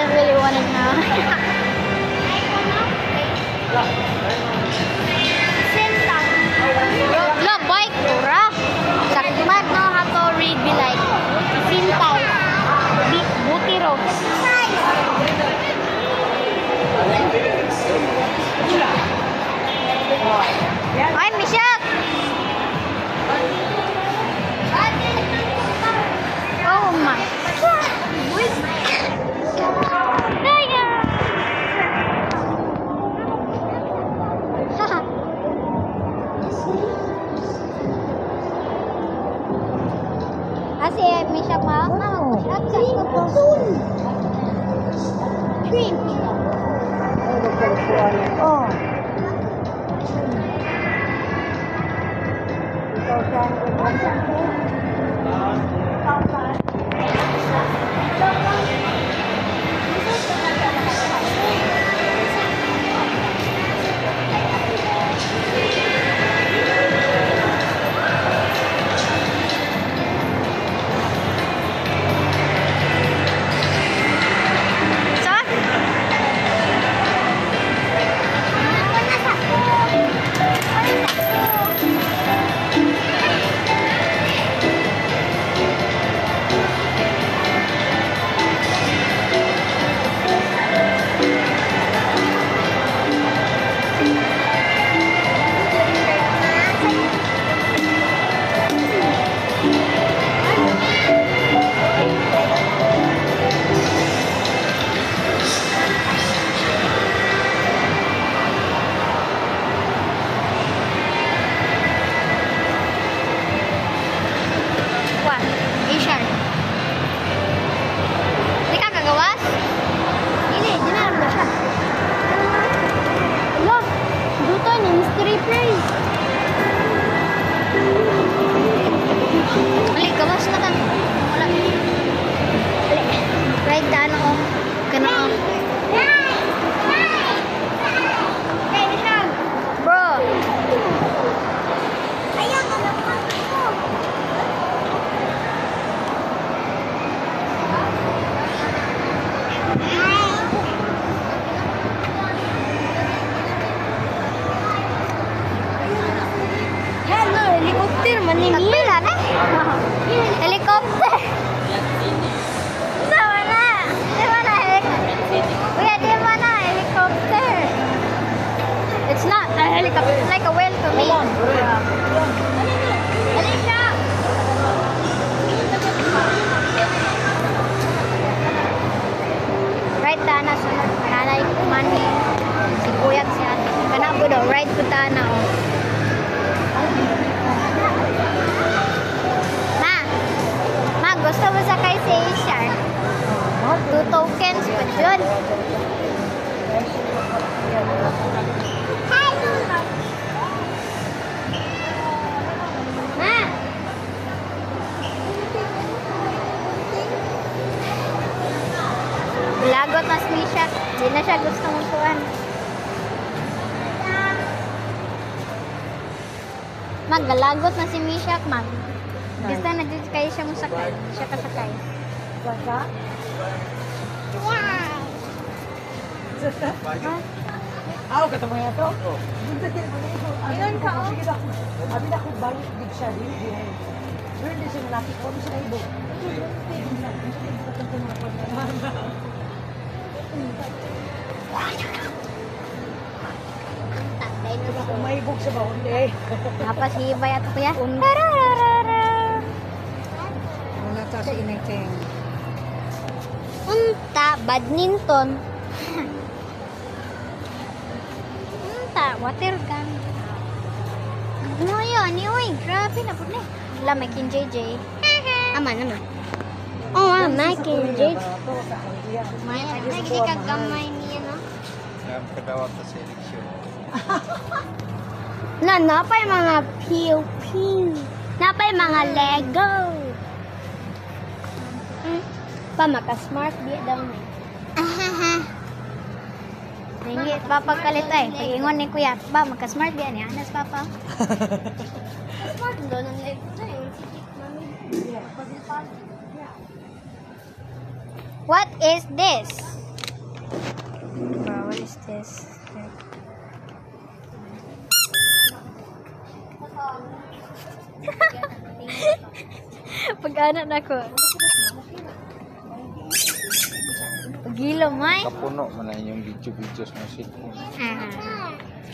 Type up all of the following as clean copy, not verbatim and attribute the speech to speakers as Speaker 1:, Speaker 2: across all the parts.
Speaker 1: doesn't really want it now. Look, boy, kura. Sakmat know how to read be like Sintay. Butiro. Ay, Mishak! Oh my God! Kasi Mishak ma? Cream. Oh. Helicopter. Helicopter. It's not a helicopter. It's like a whale to me. Right, Tana. Sunod. Nanay Mani. Si Kuyat siya. Kanabo daw. Right po Tana. Gusto mo sakay sa Asia? 2 tokens pa dyan. Ma! Lagot na si Shaq. Hindi na siya gusto mong tuwan. Maggalagot na si Mishak, mag. Gusto na dito kayo siya mong sakay. Siya kasakay.
Speaker 2: Baka?
Speaker 1: Wow!
Speaker 2: Aw, katama yan to? Ilan ka, oh? Abi na kung balik, dig siya, di. Pero hindi siya malaki ko, hindi siya na ibo. Umaibog siya ba? Hindi.
Speaker 1: Napasibay at kuya.
Speaker 2: Sa inekeng.
Speaker 1: Unta, badminton. Unta, water gun. Ano yun? Uy, grabe na po na. Wala, may kin JJ. Aman. Oh, may kin JJ. May kagamay niya, no?
Speaker 3: Kadawat sa seleksyon.
Speaker 1: Napay mga pew-pew. Napay mga Lego. Pa, maka-smart di daw na. Hindi, papagkalit ay. Pag-ingon ni Kuya, ba, maka-smart di niya. Anas, Papa. Smart daw ng Lego na eh. What is this? Bro, what is this? Pag-anak na ko. Pag-ilo, may.
Speaker 3: Kapuno man na yung video-videos ng cellphone.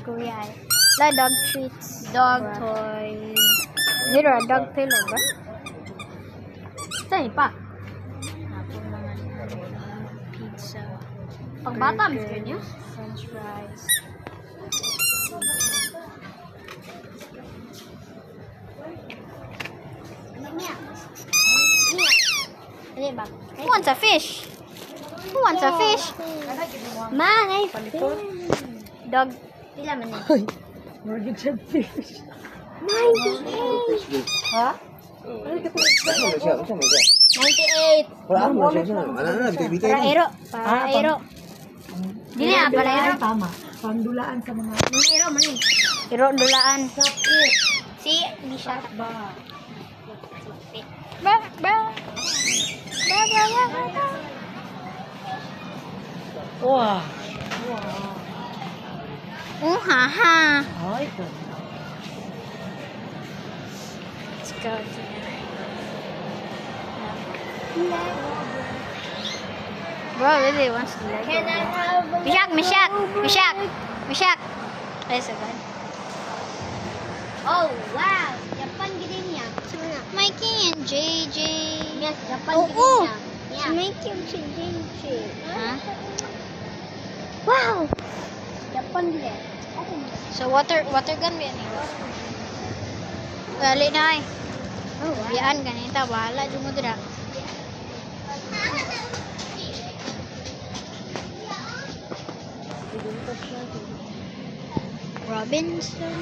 Speaker 1: Kuya ay. La dog treats. Dog toys. Dito, dog pillow ba? Saan pa? Pizza. Pag bata, mister niyo? French fries. Ano ba? Who wants a fish? Who wants a fish? Man, ay fish. Dog. Pila man eh.
Speaker 2: Ay, maragin siya fish.
Speaker 1: 98.
Speaker 2: Ha?
Speaker 1: 98. Para ero. Dili ah, para ero.
Speaker 2: Tama. Pangdulaan sa mga...
Speaker 1: Mga ero man eh. Ero dulaan. Si, di siya.
Speaker 2: Ba?
Speaker 1: Ba.
Speaker 2: Wow.
Speaker 1: Haha.
Speaker 2: Ay, ito.
Speaker 1: Let's go to Bro really wants to let go. Mishak. That's so good. Oh wow, Japan gini niya. Mikey and JJ. Yes, Japan gini niya. Yeah. Mikey and JJ. Huh? Wow. Japan gini. So water gun ba ni? Bali na ay. Oh, biyan ganita bahala jud mo dira. Robinson.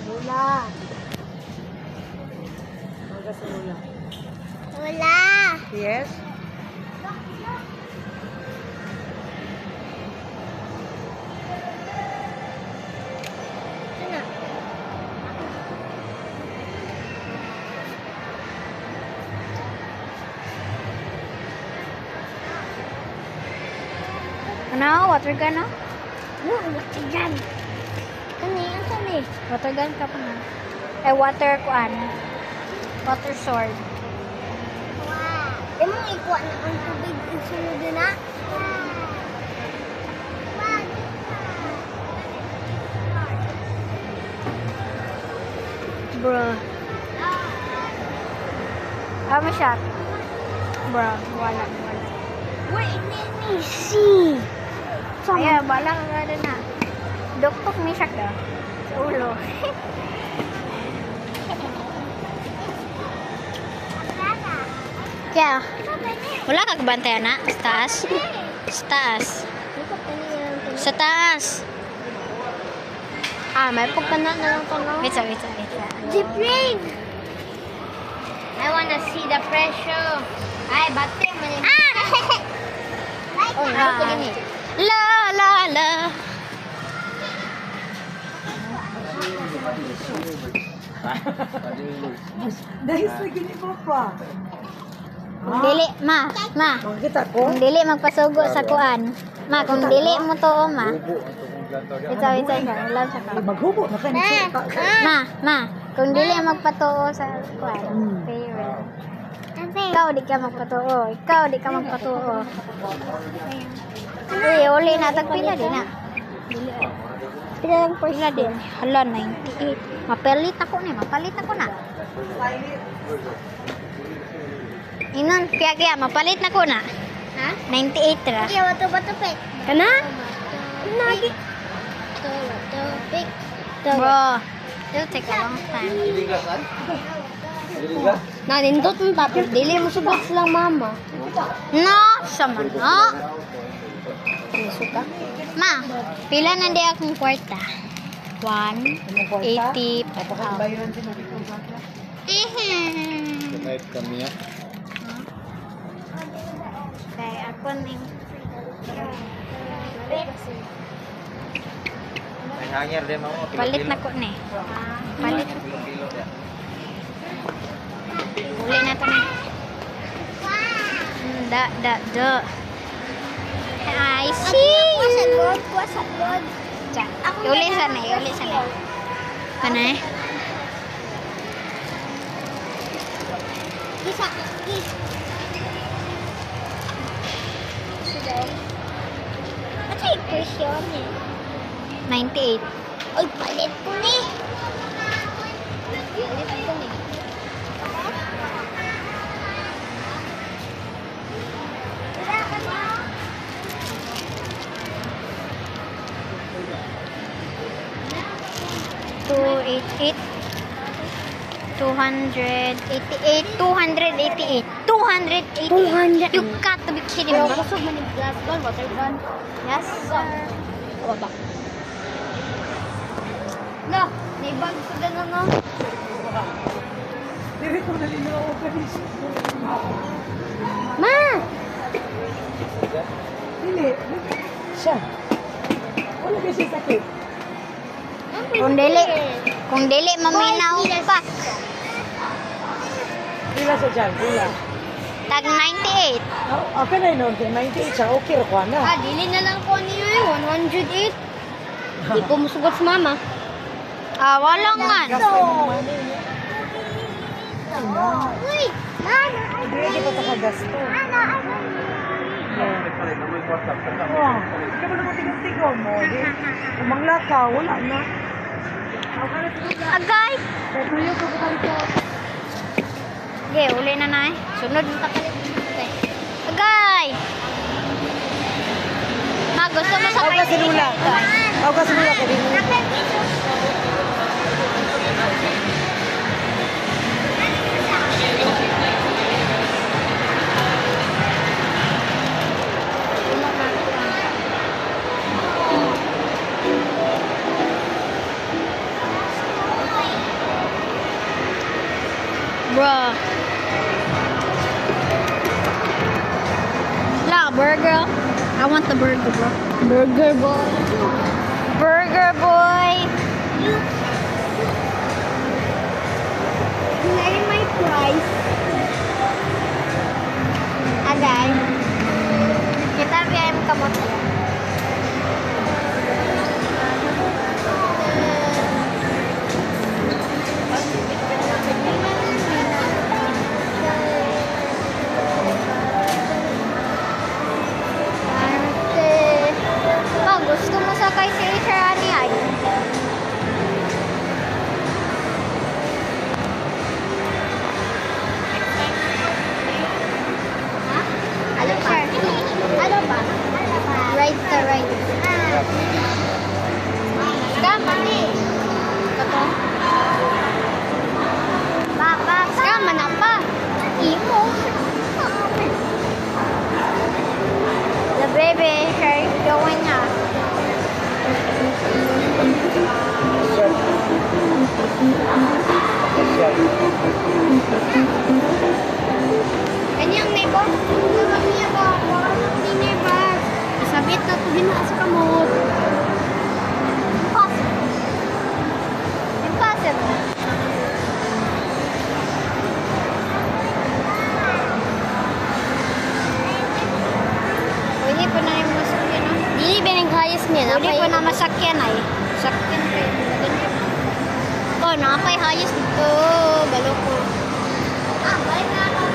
Speaker 2: Lula. Maga sa lula.
Speaker 1: Wala.
Speaker 2: Yes?
Speaker 1: Ano? Water gun na? Water gun. Ano yan? Water gun ka pa na. Water kuan. Water sword. Wow. Emong ikuha na ang tubig isunod na? Bro. Siya. Bro, wala. Wait, let me see. Ayan, bala ka gada na. Doktok mi siya ka. Sa ulo. Kaya, wala ka kabantayan na? Sa taas? Sa taas. Sa taas. May pagkana na lang ito, no? Wait. Jeep plane! I wanna see the pressure. Ay, bate. Oh, la.
Speaker 2: Dahil sa gini mo pa.
Speaker 1: Kung dili, ma.
Speaker 2: Makikita ko.
Speaker 1: Kung dili magpasugo sa kuan. Ma, kung dili mo to, ma. Wait. Alam sa ka.
Speaker 2: Maghubo na kayo ng suka.
Speaker 1: Ma. Kung dili magpatuo sa kuan. Favorite. Ikaw di ka magpatuo. Uy, uli na. Tagpila din na. Pila lang po sila din. Hala, 98. Mapalit ako na. Inon, kaya, mapalit na ko na. Ha? 98 ra. Kaya, wato pek. Kana? Lagi. Bro, it'll take a long time. Nandindot mo tapos dili mo subot lang mama. No, sama no. Suka. Ma, pila na di akong kwarta? 180.
Speaker 2: Bayaran din natin kung
Speaker 3: Tonight kami ya.
Speaker 1: Kaya ako ning
Speaker 3: May hangir din mo.
Speaker 1: palit na ko ni. Palit. Uli na to ni. Da. I see you. Uli sana. Kana eh? Bisa. Sudah. Ano yung presyon niya? 98. Uy, palit ko ni. $288. You got to be kidding me. Yes, sir. Baba. No, may bag ko na no.
Speaker 2: Dili ko nalinaw ako kanis.
Speaker 1: Ma!
Speaker 2: Dili. Siya. Wala ba siya sakit?
Speaker 1: Kung dili maminaw pa.
Speaker 2: Pila siya dyan, pila.
Speaker 1: Tag 98.
Speaker 2: Okay na yun, 98 siya. Okay, rakuha na.
Speaker 1: Dili na lang ko niyo yun. 108. Di ko musugot sa mama. Wala nga. Uy! Mama!
Speaker 2: Hindi pa ito kagasto. Hindi mo naman tigaw-tigaw mo. Umangla ka, wala na.
Speaker 1: Agay!
Speaker 2: Tuyo ka ba ito?
Speaker 1: Okay, uli na na eh. Sunod mo kapalit. Agay! Ma, gusto mo sa
Speaker 2: Ako ka sinula. Ako ka sinula ka din.
Speaker 1: Bruh. La, burger. I want the burger, bro. Burger boy. Burger boy. Name my price. Agay. Kita biar kamot. Gusto mo sakay si Rani ay? Ha? Ano pa? Ano ba? Right to right. Skama ni. Ito. Papa, skama na pa. Imo. The baby is going up. Kanyang nebo? Niya ba? Hindi niya ba? Isabit na ito ginawa sa kamot. Impossible. Impossible. Pwede pa na yung masakyan. Hindi ba naghayos niya? Pwede pa na masakyan ay. Sakyan kayo. Oh, nakapay hayos dito. Balo ko. Balik na ako.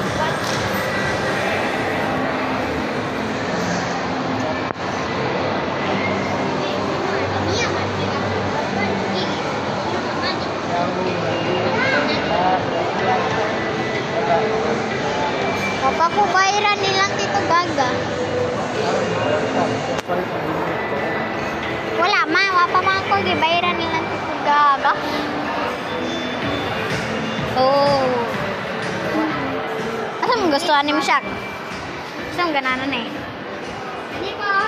Speaker 1: Papa ko bayaran nilang Tito Gaga. Wala man, wapa man ko gibayaran nilang Tito Gaga. Oh. Asa mo gusto ni mo siya? Asa mo gananan eh?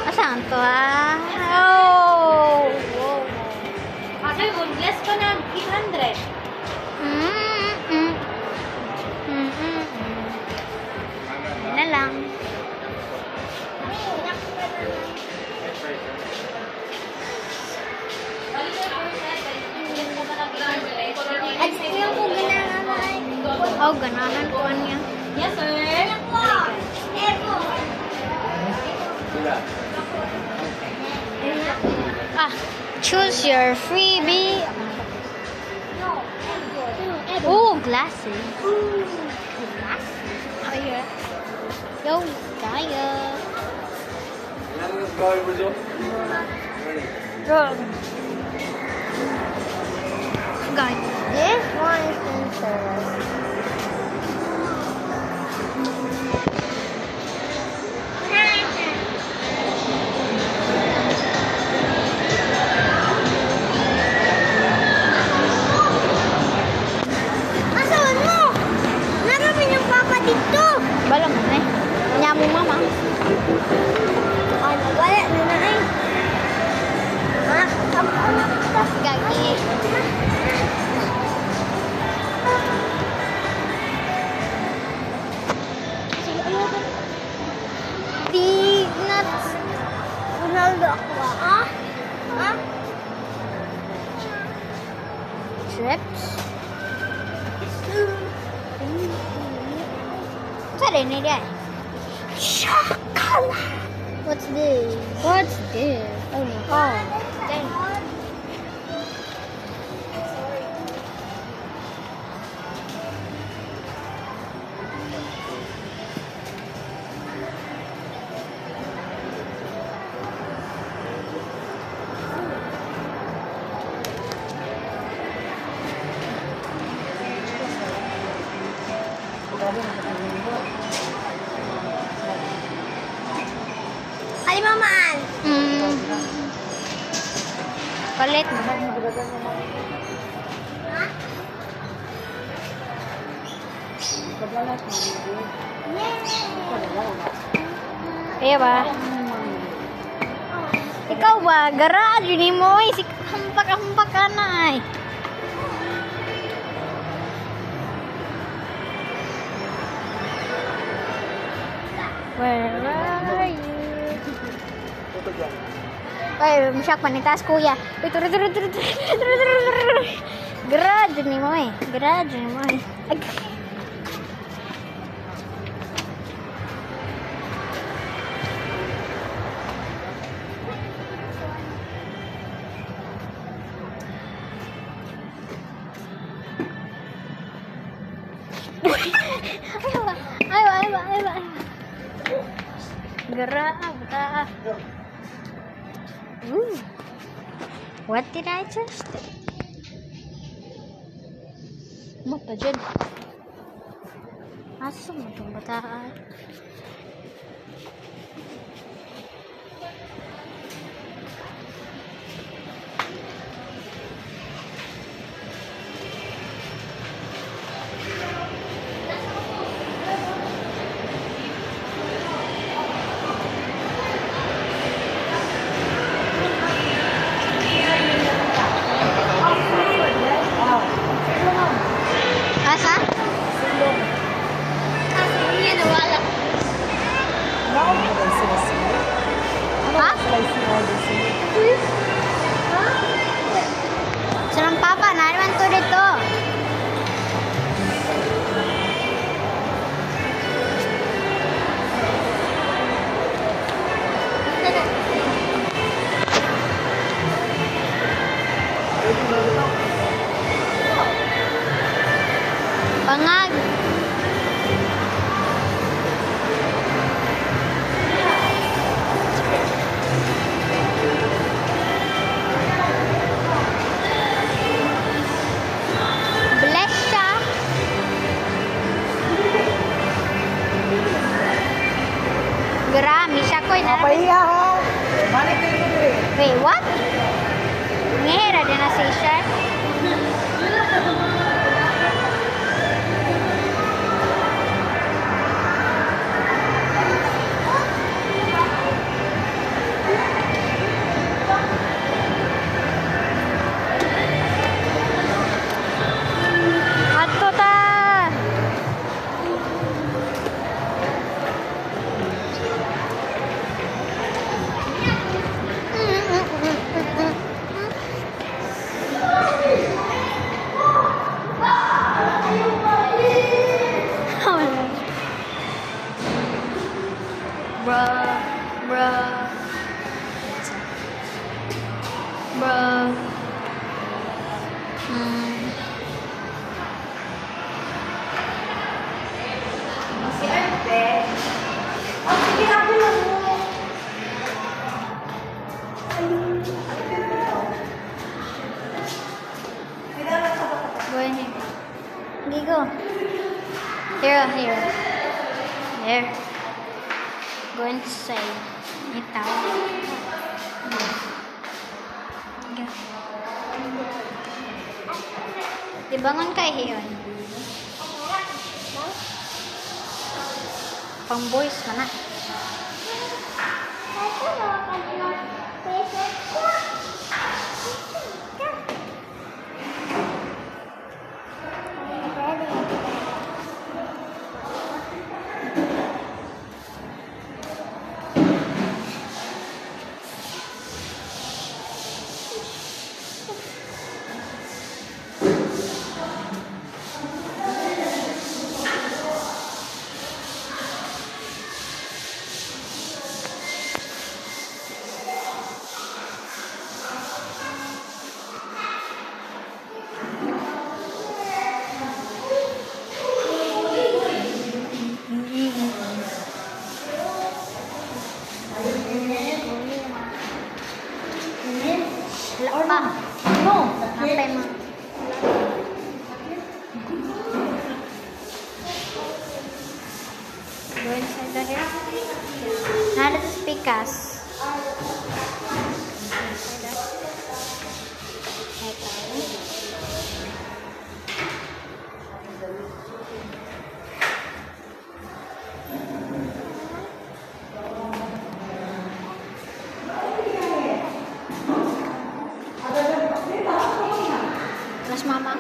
Speaker 1: Asa to ah? Oh.
Speaker 4: Okay, less ko na 800.
Speaker 1: Na lang. At yung kung ginagawa oh, ganahan ko niya.
Speaker 4: Yes, sir.
Speaker 1: Choose your freebie. Oh, glasses. Oh, yeah. Yo, kaya. Guys, this one is interesting. Asawan mo! Naramin yung papa dito! Bala mo na eh. Kanya mo mama. Ano, wala na na eh. Gagi. Di nuts. Ronaldo ako ah? Ha? Trips? Sorry, Nadia. Chocolate. What's this? What's this? Oh my god. Dang. Ay, mamaan. Palit mo. Kaya ba? Ikaw ba? Garage ni mo eh. Hampak-hampak ka na eh. Where are you? Ay, masyak panitas kuya. Garage ni mo eh. Garage ni mo eh. Ayo. Gerabah. What did I just do? Mo pa dyan. Asa mo itong bataan? Asa? Asa niya nawala. Ha? Sarang papa, nariman ko dito. Pangag. Bless siya. Grami siya ko.
Speaker 2: Papahiya ha. Balik kayo dito.
Speaker 1: Wait, what? Ngehera din na si Shark. Ato ta. Bruh. Bro. Hmm.
Speaker 2: Si Arte. Oh, sige, happy lang mo.
Speaker 1: Go in here. Okay, go. Here. There. Go inside. Ito. Go. Dibangon ka iyon. Pang boys mana? Wala pa.
Speaker 2: No.
Speaker 1: Napay mo. Go inside the hair. Now let's pick us. Mas mama.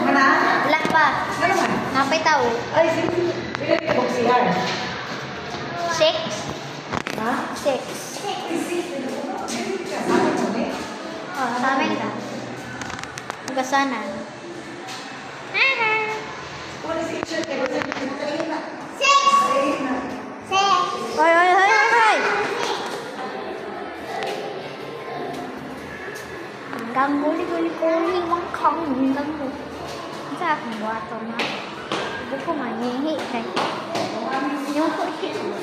Speaker 2: Mana?
Speaker 1: Wala pa.
Speaker 2: Ano man?
Speaker 1: Napay tao.
Speaker 2: Ay, sige. Pila ka box yan?
Speaker 1: 6.
Speaker 2: Ha?
Speaker 1: 6. Oh, sa amin ka. Magasanan.
Speaker 2: Wala si Ichel. Kaya wala si Ichel.
Speaker 1: Hoy! Hanggang guli-guli-guli mang không hanggang mo. Sa akong buhato na. Hindi ko manihi kay. Yung ko hiyo.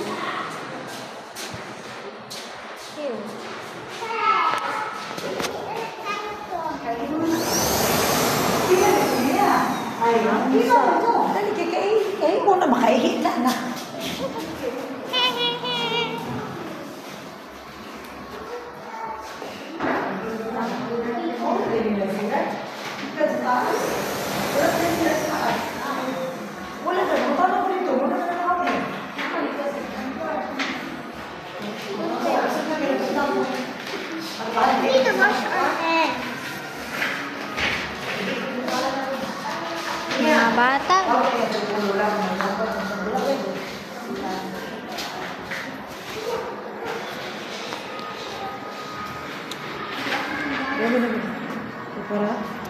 Speaker 1: Hiyo.
Speaker 2: Ay, hindi na ito. Dali, kaya mo na makahihita na. Wala ka, paano ko dito? Wala ka na kami.
Speaker 1: We need to wash our hands. Mga bata.
Speaker 2: Ano na? Para?